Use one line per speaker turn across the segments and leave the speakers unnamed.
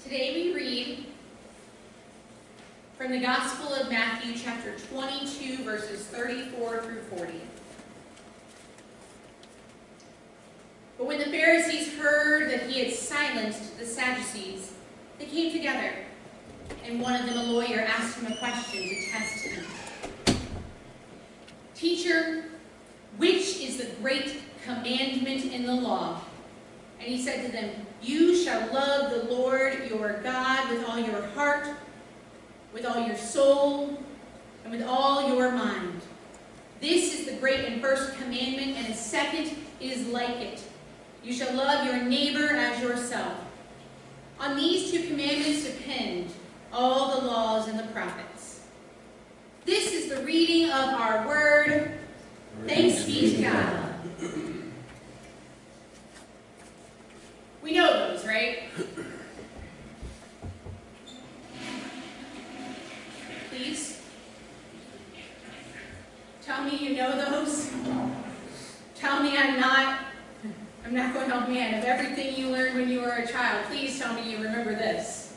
Today we read from the Gospel of Matthew, chapter 22, verses 34 through 40. But when the Pharisees heard that he had silenced the Sadducees, they came together, and one of them, a lawyer, asked him a question to test him. "Teacher, which is the great commandment in the law?" And he said to them, "You shall love the Lord your God with all your heart, with all your soul, and with all your mind. This is the great and first commandment, and a second is like it. You shall love your neighbor as yourself. On these two commandments depend all the laws and the prophets." This is the reading of our word. Thanks be to God. We know those, right? Please. Tell me you know those. Tell me I'm not going to help man. Of everything you learned when you were a child, please tell me you remember this.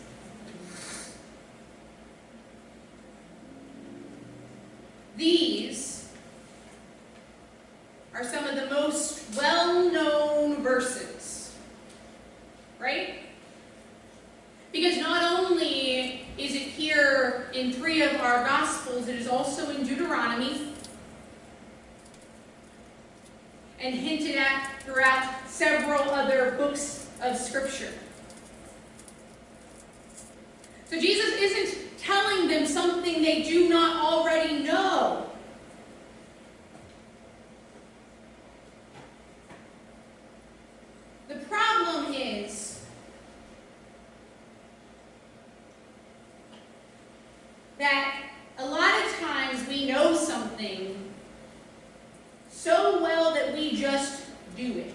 These are some of the most well-known verses, right? Because not only is it here in 3 of our Gospels, it is also in Deuteronomy and hinted at throughout several other books of Scripture. So Jesus isn't telling them something they do not already know. The problem is that a lot of times we know something so well that we just do it.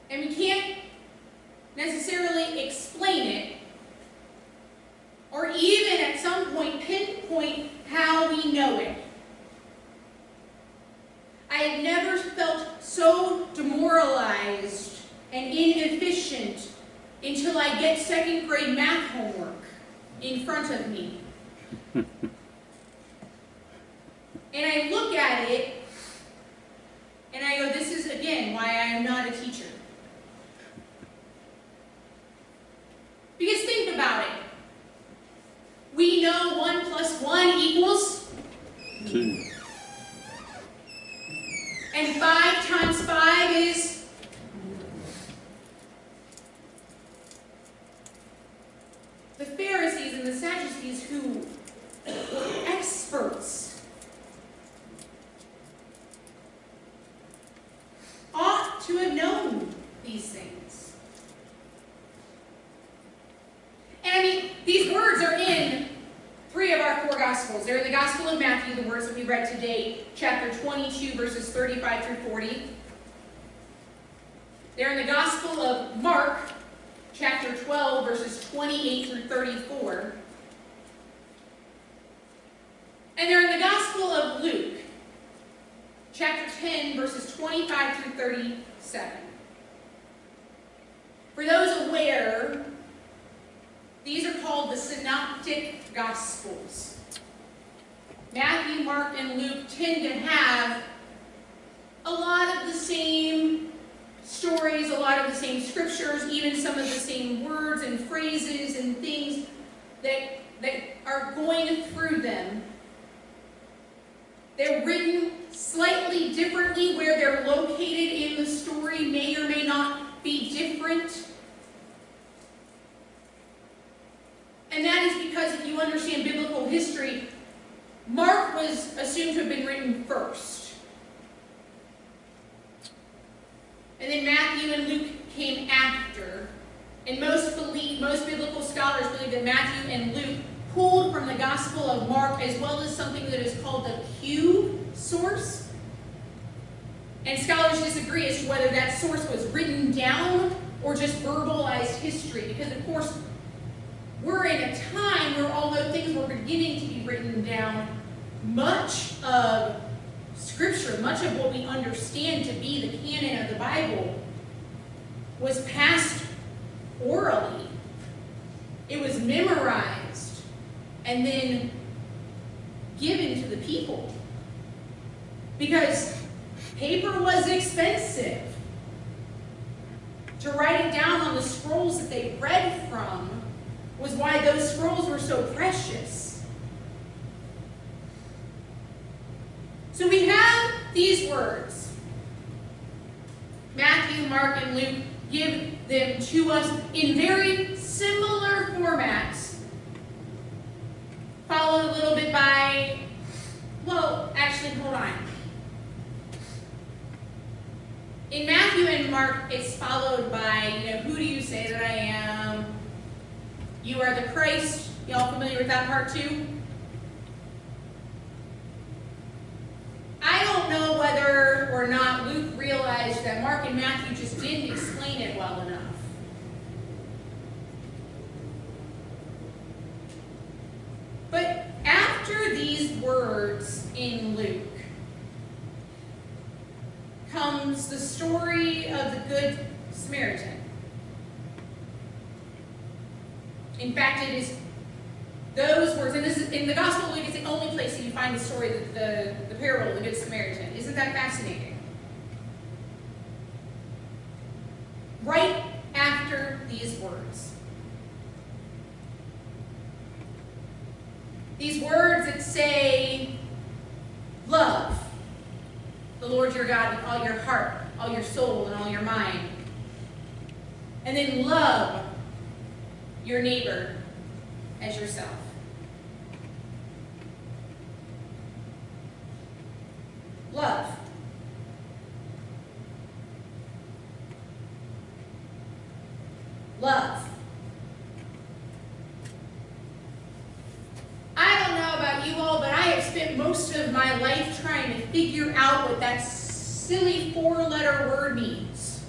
And we can't necessarily explain it, or even at some point pinpoint how we know it. I have never felt so demoralized and inefficient until I get 2nd grade math homework in front of me. And I look at it, and I go, this is, again, why I am not a teacher. Because think about it. We know 1 + 1 equals
2.
And 5 times 5 is? The Pharisees and the Sadducees, who were experts, ought to have known these things. And I mean, these words are in 3 of our 4 Gospels. They're in the Gospel of Matthew, the words that we read today, chapter 22, verses 35 through 40. They're in the Gospel of Mark, chapter 12, verses 28 through 34. And they're in the Gospel of Luke, chapter 10, verses 25 through 37. For those aware, these are called the Synoptic Gospels. Matthew, Mark, and Luke tend to have a lot of the same stories, a lot of the same scriptures, even some of the same words and phrases and things that are going through them. They're written slightly differently. Where they're located in the story may or may not be different. And that is because if you understand biblical history, Mark was assumed to have been written first. And then Matthew and Luke came after. And most biblical scholars believe that Matthew and Luke pulled from the Gospel of Mark, as well as something that is called the Q source. And scholars disagree as to whether that source was written down or just verbalized history. Because, of course, we're in a time where, although things were beginning to be written down, much of Scripture, much of what we understand to be the canon of the Bible, was passed orally. It was memorized and then given to the people. Because paper was expensive. To write it down on the scrolls that they read from was why those scrolls were so precious. So we have these words. Matthew, Mark, and Luke give them to us in very similar formats, followed a little bit by, well, actually, hold on. In Matthew and Mark, it's followed by, who do you say that I am? You are the Christ. Y'all familiar with that part too? I don't know whether or not Luke realized that Mark and Matthew just didn't explain it well enough. But after these words in Luke comes the story of the Good Samaritan. In fact, it is those words, and this is in the Gospel of Luke, it's the only place that you find the story, the parable of the Good Samaritan. Isn't that fascinating? Right after these words. These words that say, love the Lord your God with all your heart, all your soul, and all your mind. And then love your neighbor as yourself. Love. Love. I don't know about you all, but I have spent most of my life trying to figure out what that silly four-letter word means.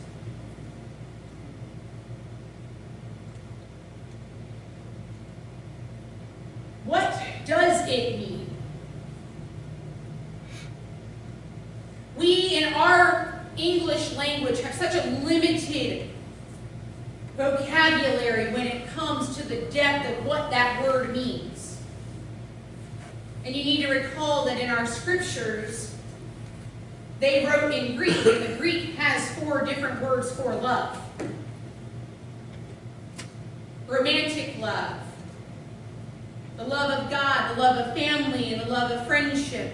What does it mean? We, in our English language, have such a limited vocabulary when it comes to the depth of what that word means. And you need to recall that in our scriptures, they wrote in Greek, and the Greek has 4 different words for love. Romantic love, the love of God, the love of family, and the love of friendship.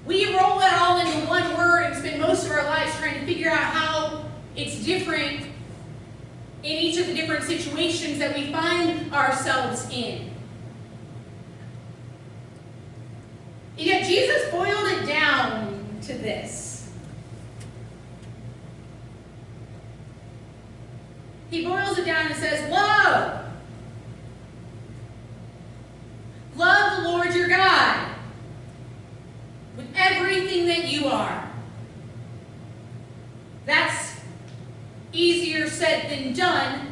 We roll that all into one word and spend most of our lives trying to figure out how it's different in each of the different situations that we find ourselves in. Yet Jesus boiled it down to this. He boils it down and says, love. Love the Lord your God with everything that you are. That's easier said than done.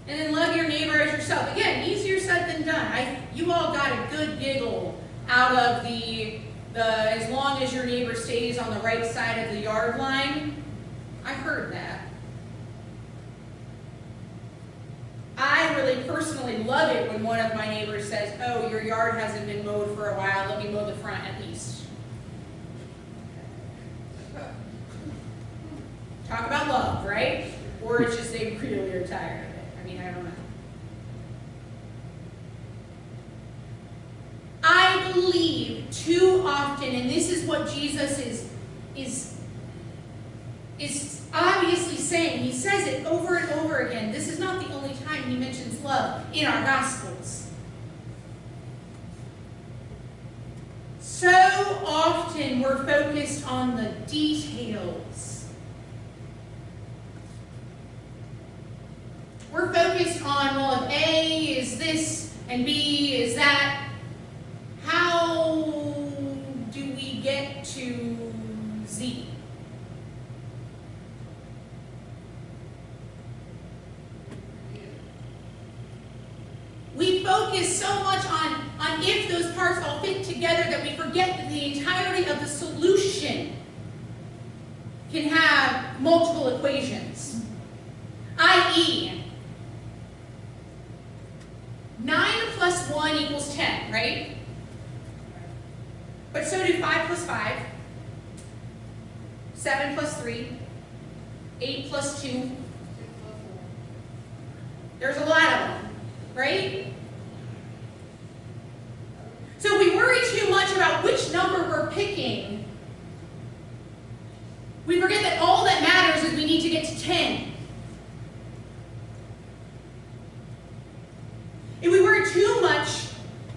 And then love your neighbor as yourself. Again, easier said than done. You all got a good giggle out of the as long as your neighbor stays on the right side of the yard line. I heard that. I really personally love it when one of my neighbors says, oh, your yard hasn't been mowed for a while, let me mow the front at least. Talk about love, right? Or it's just they really are tired of it. I mean, I don't know. I believe too often, and this is what Jesus is obviously saying. He says it over and over again. This is not the only time he mentions love in our Gospels. So often we're focused on the details. We're focused on, well, if A is this and B is that, how do we get to Z? We focus so much on if those parts all fit together that we forget that the entirety of the solution can have multiple equations. I.e., 9 plus 1 equals 10, right? But so do 5 plus 5, 7 plus 3, 8 plus 2. There's a lot of them, right? So we worry too much about which number we're picking. We forget that all that matters is we need to get to 10. If we worry too much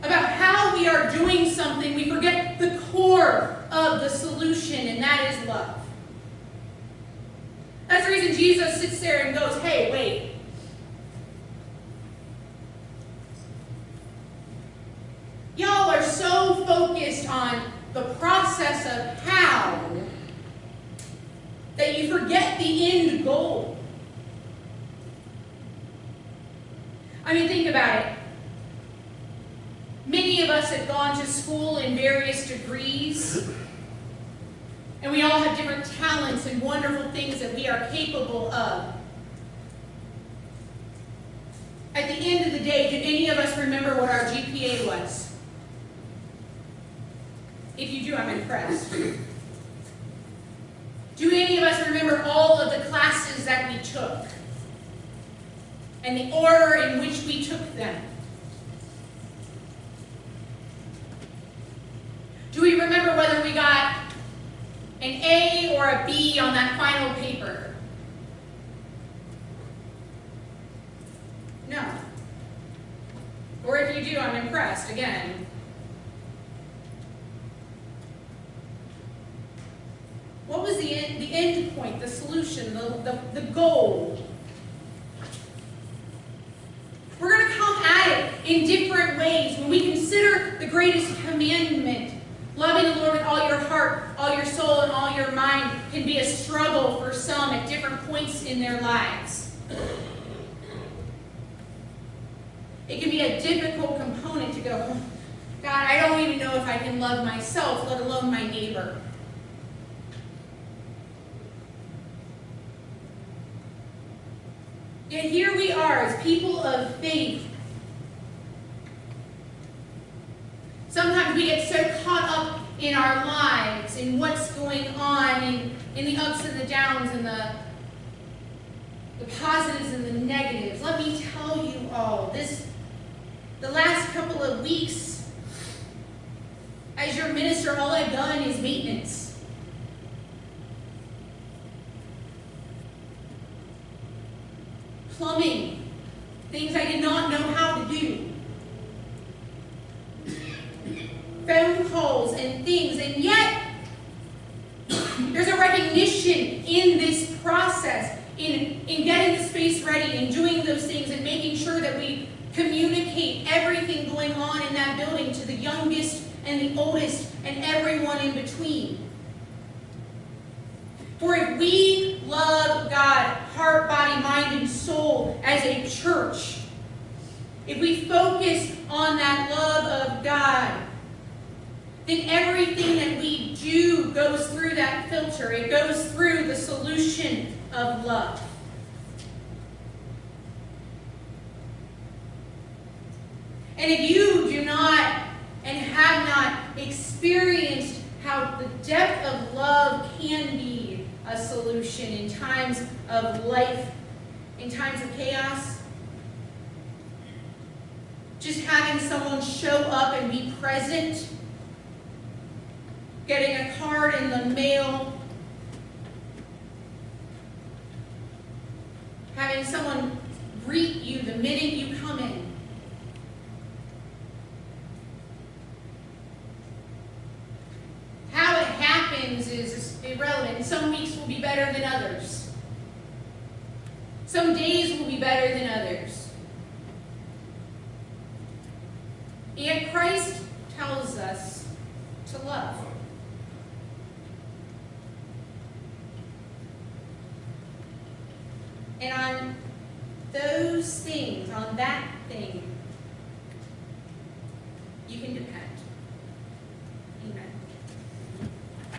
about how we are doing something, we forget the core of the solution, and that is love. That's the reason Jesus sits there and goes, hey, wait. Y'all are so focused on the process of how that you forget the end goal. I mean, think about it. Many of us have gone to school in various degrees, and we all have different talents and wonderful things that we are capable of. At the end of the day, do any of us remember what our GPA was? If you do, I'm impressed. Do any of us remember all of the classes that we took? And the order in which we took them? Do we remember whether we got an A or a B on that final paper? No. Or if you do, I'm impressed, again. What was the end point, the solution, the goal? We're going to come at it in different ways. When we consider the greatest commandment, loving the Lord with all your heart, all your soul, and all your mind, can be a struggle for some at different points in their lives. It can be a difficult component to go, oh, God, I don't even know if I can love myself, let alone my neighbor. Yet here we are as people of faith. Sometimes we get so caught up in our lives, in what's going on, in the ups and the downs, and the positives and the negatives. Let me tell you all, the last couple of weeks, as your minister, all I've done is maintenance. Plumbing, things I did not know how to do. Phone calls and things, and yet there's a recognition in this process, in getting the space ready and doing those things and making sure that we communicate everything going on in that building to the youngest and the oldest and everyone in between. For if we love God, heart, body, mind, and soul as a church, if we focus on that love of God, then everything that we do goes through that filter. It goes through the solution of love. And if you do not and have not experienced how the depth of love can be a solution in times of life, in times of chaos, just having someone show up and be present, getting a card in the mail, having someone greet you the minute you come in. How it happens is irrelevant. Some weeks will be better than others. Some days will be better than others. Yet Christ tells us to love. And on those things, on that thing,